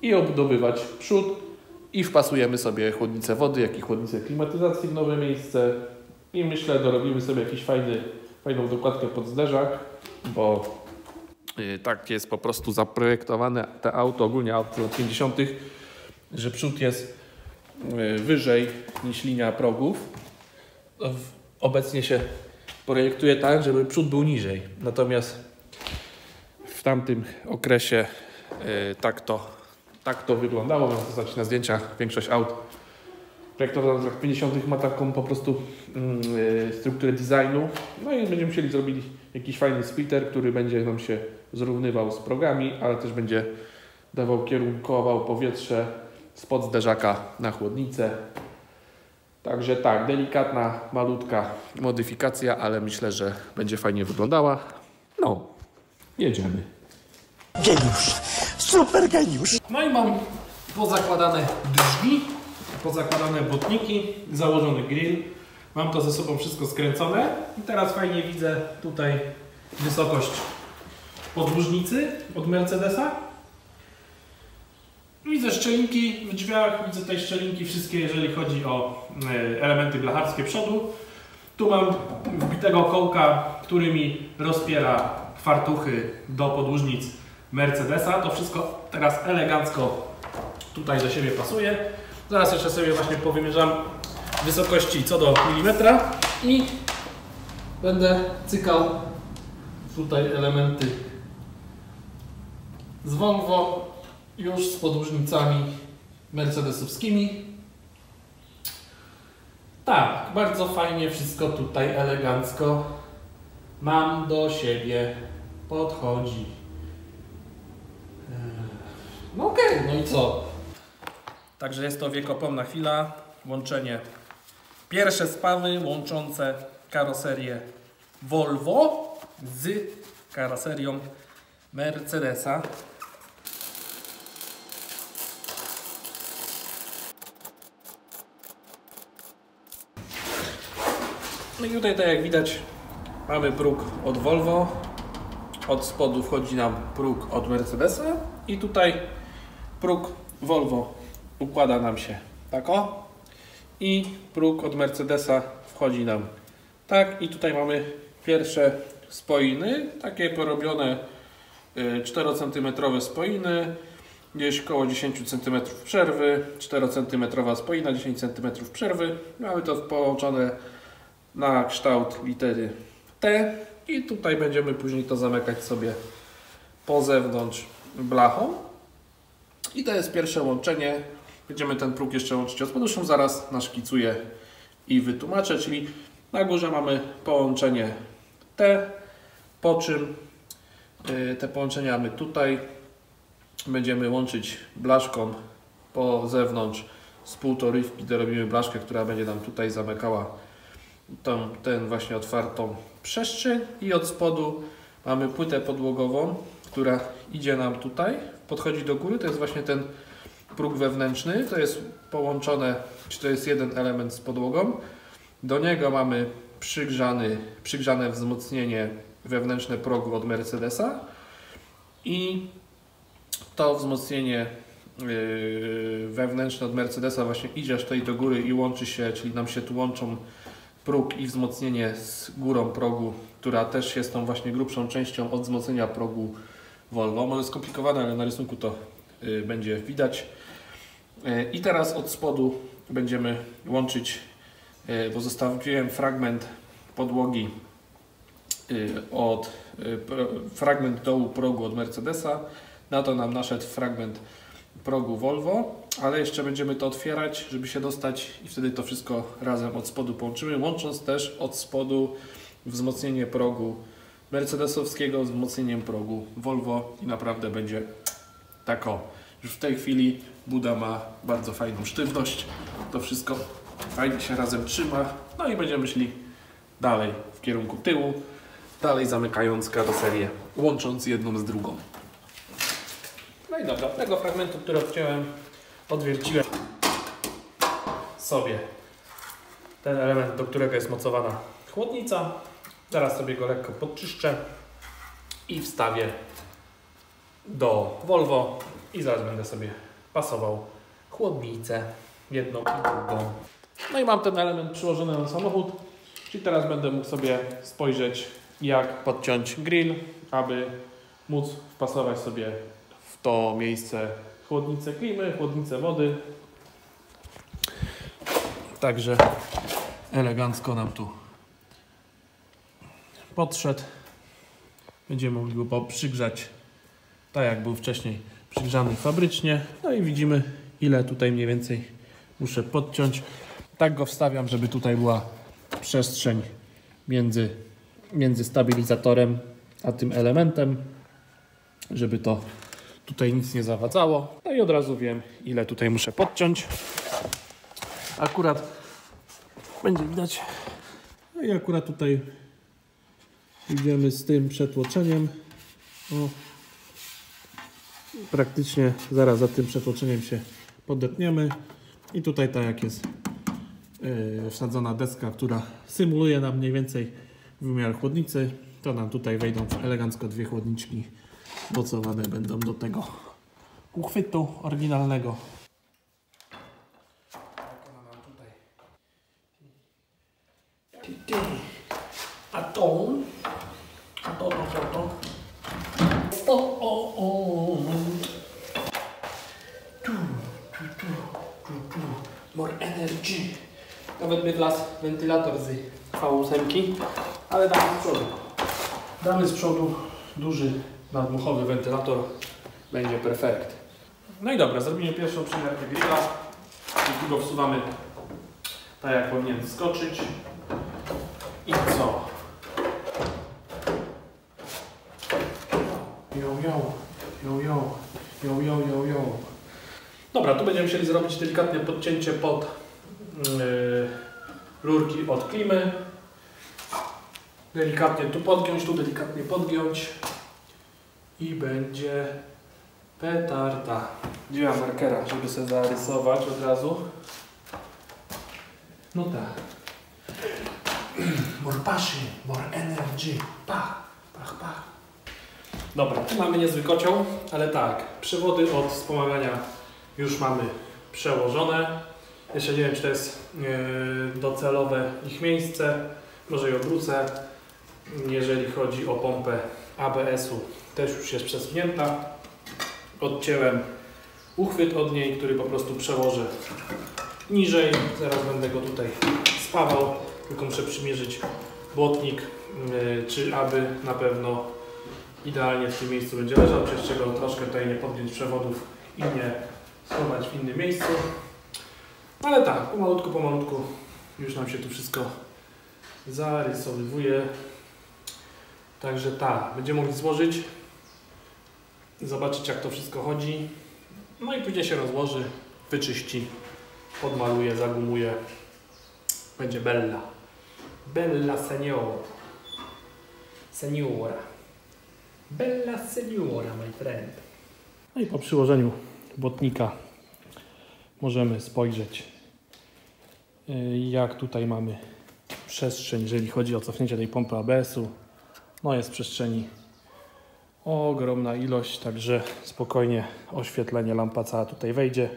i obudowywać przód. I wpasujemy sobie chłodnicę wody, jak i chłodnicę klimatyzacji w nowe miejsce. I myślę, dorobimy sobie jakiś fajną dokładkę pod zderzak, bo tak jest po prostu zaprojektowane te auto, ogólnie auto lat 50., że przód jest wyżej niż linia progów. Obecnie się projektuje tak, żeby przód był niżej. Natomiast w tamtym okresie tak to wyglądało. Można zobaczyć na zdjęciach, większość aut projektowanych w latach 50. ma taką po prostu strukturę designu. No i będziemy musieli zrobić jakiś fajny splitter, który będzie nam się zrównywał z progami, ale też będzie kierunkował powietrze spod zderzaka na chłodnicę. Także tak, delikatna, malutka modyfikacja, ale myślę, że będzie fajnie wyglądała. No, jedziemy. Geniusz! Super geniusz! No i mam pozakładane drzwi, pozakładane botniki, założony grill. Mam to ze sobą wszystko skręcone i teraz fajnie widzę tutaj wysokość podłużnicy od Mercedesa. Widzę szczelinki w drzwiach, widzę tutaj szczelinki wszystkie, jeżeli chodzi o elementy blacharskie przodu. Tu mam wbitego kołka, który mi rozpiera fartuchy do podłużnic Mercedesa. To wszystko teraz elegancko tutaj do siebie pasuje. Zaraz jeszcze sobie właśnie powymierzam wysokości co do milimetra i będę cykał tutaj elementy z Volvo już z podłużnicami mercedesowskimi. Tak, bardzo fajnie wszystko tutaj elegancko nam do siebie podchodzi. No okej, no i co? Także jest to wiekopomna chwila. Łączenie. Pierwsze spawy łączące karoserię Volvo z karoserią Mercedesa. No i tutaj, tak jak widać, mamy próg od Volvo. Od spodu wchodzi nam próg od Mercedesa. I tutaj próg Volvo układa nam się tak o. I próg od Mercedesa wchodzi nam tak. I tutaj mamy pierwsze spoiny, takie porobione 4 cm spoiny, gdzieś około 10 cm przerwy, 4 cm spoina, 10 cm przerwy. Mamy to połączone na kształt litery T i tutaj będziemy później to zamykać sobie po zewnątrz blachą. I to jest pierwsze łączenie. Będziemy ten próg jeszcze łączyć od spodu, zresztą zaraz naszkicuję i wytłumaczę, czyli na górze mamy połączenie T, po czym te połączenia mamy tutaj. Będziemy łączyć blaszką po zewnątrz z półtorywki, dorobimy blaszkę, która będzie nam tutaj zamykała tę właśnie otwartą przestrzeń i od spodu mamy płytę podłogową, która idzie nam tutaj podchodzi do góry, to jest właśnie ten próg wewnętrzny, to jest połączone, czy to jest jeden element z podłogą. Do niego mamy przygrzane wzmocnienie wewnętrzne progu od Mercedesa i to wzmocnienie wewnętrzne od Mercedesa właśnie idzie aż tutaj do góry i łączy się, czyli nam się tu łączą próg i wzmocnienie z górą progu, która też jest tą właśnie grubszą częścią od wzmocnienia progu Volvo. Może skomplikowane, ale na rysunku to będzie widać. I teraz od spodu będziemy łączyć, bo zostawiłem fragment podłogi fragment dołu progu od Mercedesa. Na to nam naszedł fragment progu Volvo, ale jeszcze będziemy to otwierać, żeby się dostać i wtedy to wszystko razem od spodu połączymy, łącząc też od spodu wzmocnienie progu mercedesowskiego z wzmocnieniem progu Volvo i naprawdę będzie tak o. Już w tej chwili buda ma bardzo fajną sztywność, to wszystko fajnie się razem trzyma, no i będziemy szli dalej w kierunku tyłu, dalej zamykając karoserię, łącząc jedną z drugą. No i dobra, tego fragmentu, który odciąłem, odwierciłem sobie ten element, do którego jest mocowana chłodnica. Teraz sobie go lekko podczyszczę i wstawię do Volvo i zaraz będę sobie pasował chłodnicę jedną i drugą. No i mam ten element przyłożony na samochód, czyli teraz będę mógł sobie spojrzeć, jak podciąć grill, aby móc wpasować sobie w to miejsce chłodnicę klimy, chłodnicę wody. Także elegancko nam tu podszedł. Będziemy mogli go przygrzać tak jak był wcześniej przygrzany fabrycznie. No i widzimy, ile tutaj mniej więcej muszę podciąć. Tak go wstawiam, żeby tutaj była przestrzeń między stabilizatorem a tym elementem, żeby to tutaj nic nie zawadzało. No i od razu wiem, ile tutaj muszę podciąć. Akurat będzie widać. No i akurat tutaj idziemy z tym przetłoczeniem. O, praktycznie zaraz za tym przetłoczeniem się podetniemy. I tutaj tak jak jest wsadzona deska, która symuluje nam mniej więcej wymiar chłodnicy, to nam tutaj wejdą elegancko dwie chłodniczki mocowane będą do tego uchwytu oryginalnego. A to more energy. Nawet by wlazł wentylator z V8, ale damy z przodu. Damy z przodu duży nadmuchowy wentylator, będzie perfekt. No i dobra, zrobimy pierwszą przymiarkę grilla. Tu go wsuwamy tak jak powinien skoczyć. I co? Jo. Dobra, tu będziemy musieli zrobić delikatne podcięcie pod rurki od klimy. Delikatnie tu podgiąć, tu delikatnie podgiąć. I będzie petarda. Gdzie mam markera, żeby sobie zarysować od razu? No tak. More passion, more energy. Pach. Dobra, tu mamy niezły kocioł, ale tak, przewody od wspomagania już mamy przełożone. Jeszcze nie wiem, czy to jest docelowe ich miejsce. Może je obrócę. Jeżeli chodzi o pompę ABS-u, też już jest przesunięta. Odcięłem uchwyt od niej, który po prostu przełożę niżej. Zaraz będę go tutaj spawał, tylko muszę przymierzyć błotnik, czy aby na pewno idealnie w tym miejscu będzie leżał, przez czego troszkę tutaj nie podgiąć przewodów i nie schować w innym miejscu. Ale tak, pomalutku już nam się tu wszystko zarysowuje. Także tak, będziemy mogli złożyć, zobaczyć jak to wszystko chodzi. No i później się rozłoży, wyczyści, podmaluje, zagumuje. Będzie bella. Bella Seniora. Bella Seniora, my friend. No i po przyłożeniu błotnika możemy spojrzeć, jak tutaj mamy przestrzeń, jeżeli chodzi o cofnięcie tej pompy ABS-u. No jest przestrzeni ogromna ilość, także spokojnie oświetlenie, lampa cała tutaj wejdzie.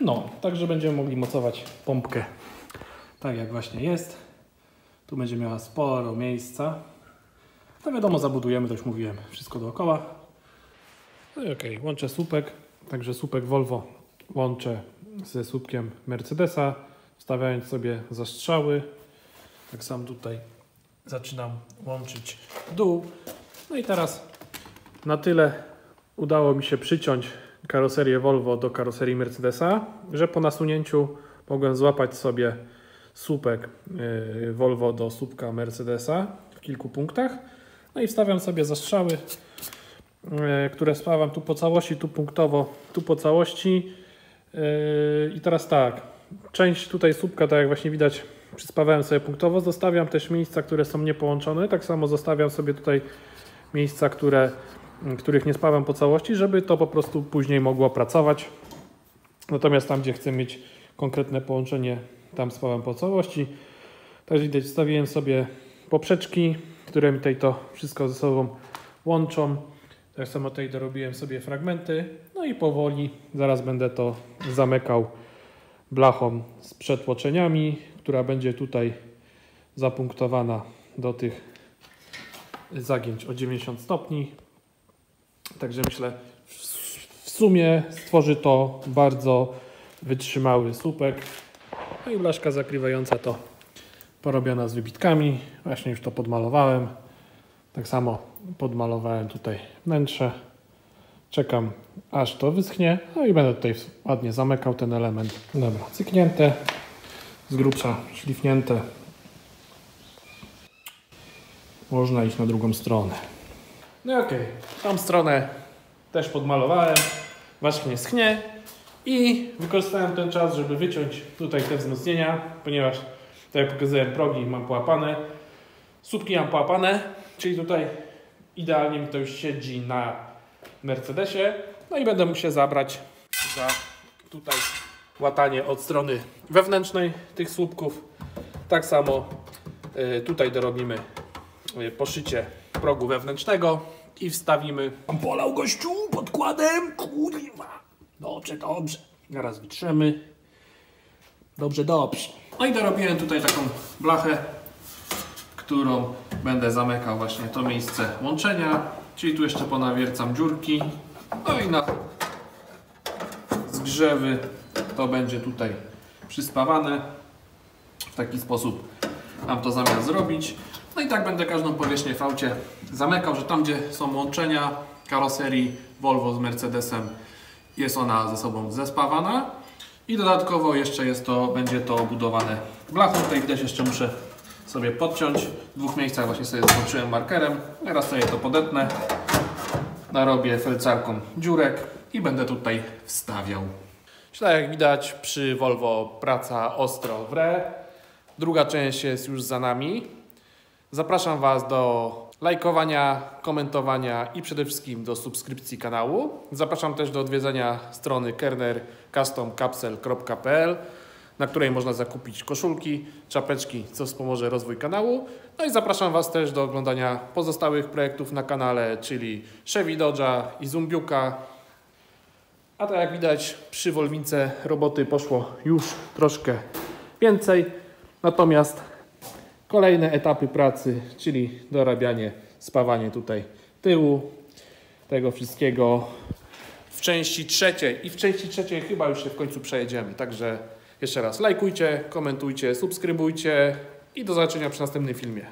No, także będziemy mogli mocować pompkę tak jak właśnie jest. Tu będzie miała sporo miejsca. No wiadomo, zabudujemy, to już mówiłem, wszystko dookoła. No i okej, łączę słupek, także słupek Volvo łączę ze słupkiem Mercedesa, wstawiając sobie zastrzały. Tak samo tutaj zaczynam łączyć dół. No i teraz na tyle udało mi się przyciąć karoserię Volvo do karoserii Mercedesa, że po nasunięciu mogłem złapać sobie słupek Volvo do słupka Mercedesa w kilku punktach. No i wstawiam sobie zastrzały, które spawam tu po całości, tu punktowo, tu po całości. I teraz tak, część tutaj słupka, tak jak właśnie widać, przyspawałem sobie punktowo. Zostawiam też miejsca, które są niepołączone. Tak samo zostawiam sobie tutaj miejsca, których nie spawam po całości, żeby to po prostu później mogło pracować. Natomiast tam, gdzie chcę mieć konkretne połączenie, tam spawam po całości. Tak widać, wstawiłem sobie poprzeczki, które mi tutaj to wszystko ze sobą łączą. Tak samo tutaj dorobiłem sobie fragmenty. No i powoli zaraz będę to zamykał blachą z przetłoczeniami, która będzie tutaj zapunktowana do tych zagięć o 90 stopni. Także myślę, w sumie stworzy to bardzo wytrzymały słupek. No i blaszka zakrywająca to porobiona z wybitkami. Właśnie już to podmalowałem. Tak samo podmalowałem tutaj wnętrze. Czekam, aż to wyschnie. No i będę tutaj ładnie zamykał ten element. Dobra, cyknięte, z grubsza szlifnięte. Można iść na drugą stronę. No i okej, tą stronę też podmalowałem. Właśnie schnie. I wykorzystałem ten czas, żeby wyciąć tutaj te wzmocnienia, ponieważ, tak jak pokazałem, progi mam połapane, słupki mam połapane, czyli tutaj idealnie mi to już siedzi na Mercedesie. No i będę musiał zabrać za tutaj łatanie od strony wewnętrznej tych słupków. Tak samo tutaj dorobimy poszycie progu wewnętrznego i wstawimy. Polał gościu podkładem, kurwa. Dobrze, dobrze. Zaraz wytrzemy. Dobrze, dobrze. No i dorobiłem tutaj taką blachę, którą będę zamykał właśnie to miejsce łączenia. Czyli tu jeszcze ponawiercam dziurki. No i na zgrzewy to będzie tutaj przyspawane. W taki sposób mam to zamiar zrobić. No i tak będę każdą powierzchnię w aucie zamykał, że tam, gdzie są łączenia karoserii Volvo z Mercedesem, jest ona ze sobą zespawana. I dodatkowo jeszcze będzie to obudowane blachą. Tutaj widać, jeszcze muszę sobie podciąć. W dwóch miejscach właśnie sobie zaznaczyłem markerem. Teraz sobie to podetnę. Narobię felcarką dziurek i będę tutaj wstawiał. Tak jak widać, przy Volvo praca ostro w re. Druga część jest już za nami. Zapraszam Was do lajkowania, komentowania i przede wszystkim do subskrypcji kanału. Zapraszam też do odwiedzenia strony kernercustomcapsule.pl, na której można zakupić koszulki, czapeczki, co wspomoże rozwój kanału. No i zapraszam Was też do oglądania pozostałych projektów na kanale, czyli Chevy Dodge'a i Zumbiuka. A tak jak widać, przy Volvince roboty poszło już troszkę więcej. Natomiast kolejne etapy pracy, czyli dorabianie, spawanie tutaj tyłu, tego wszystkiego w części trzeciej. I w części trzeciej chyba już się w końcu przejedziemy. Także jeszcze raz lajkujcie, komentujcie, subskrybujcie i do zobaczenia przy następnym filmie.